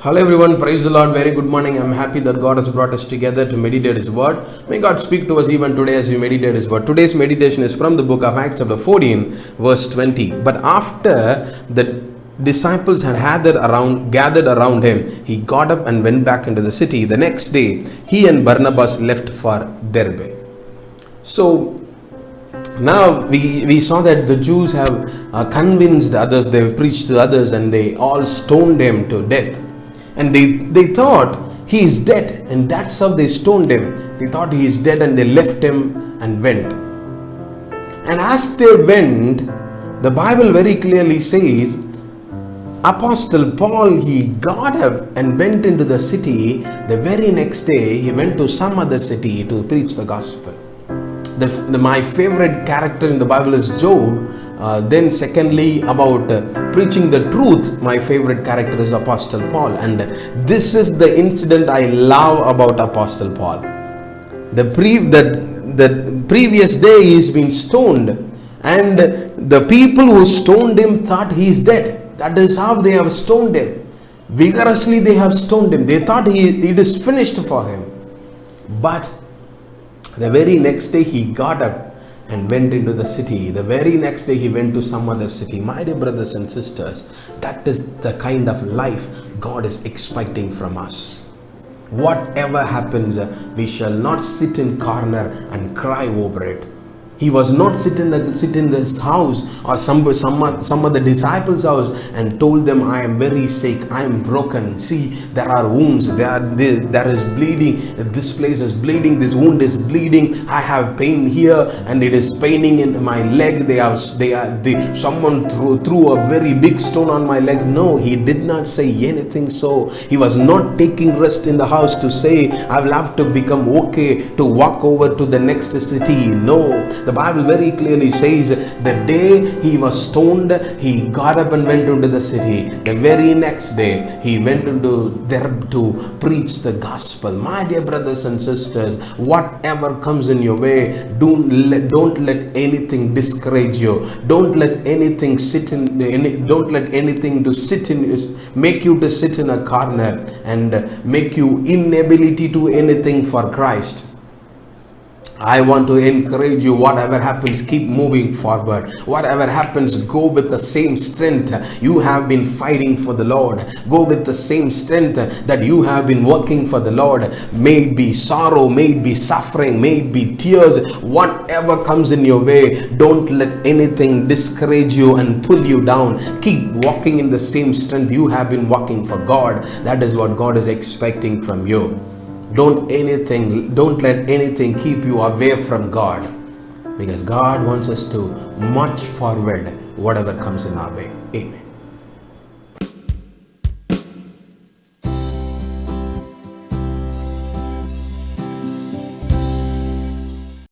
Hello everyone, praise the Lord, very good morning. I'm happy that God has brought us together to meditate His Word. May God speak to us even today as we meditate His Word. Today's meditation is from the book of Acts chapter 14 verse 20. But after the disciples had gathered around him, he got up and went back into the city. The next day, he and Barnabas left for Derbe. So now we saw that the Jews have convinced others, they preached to others, and they all stoned him to death. And they thought he is dead, and that's how they stoned him. They thought he is dead, and they left him and went. And as they went, the Bible very clearly says, Apostle Paul, he got up and went into the city. The very next day, he went to some other city to preach the gospel. My favorite character in the Bible is Job. Then secondly, about preaching the truth, my favorite character is Apostle Paul. And this is the incident I love about Apostle Paul. The previous day he's been stoned, and the people who stoned him thought he is dead. That is how they have stoned him. Vigorously they have stoned him. They thought it is finished for him. But the very next day he got up and went into the city. The very next day he went to some other city. My dear brothers and sisters, that is the kind of life God is expecting from us. Whatever happens, we shall not sit in corner and cry over it. He was not sit in this house or some of the disciples' house and told them, I am very sick, I am broken. See, there are wounds, there is bleeding, this place is bleeding, this wound is bleeding, I have pain here and it is paining in my leg. Someone threw a very big stone on my leg. No, he did not say anything. So he was not taking rest in the house to say, I will have to become okay to walk over to the next city. No. The Bible very clearly says the day he was stoned, he got up and went into the city. The very next day, he went into Derbe to preach the gospel. My dear brothers and sisters, whatever comes in your way, don't let anything discourage you. Don't let anything make you to sit in a corner and make you inability to anything for Christ. I want to encourage you, whatever happens, keep moving forward. Whatever happens, go with the same strength you have been fighting for the Lord. Go with the same strength that you have been working for the Lord. May it be sorrow, may it be suffering, may it be tears. Whatever comes in your way, don't let anything discourage you and pull you down. Keep walking in the same strength you have been walking for God. That is what God is expecting from you. Don't let anything keep you away from God, because God wants us to march forward whatever comes in our way. Amen.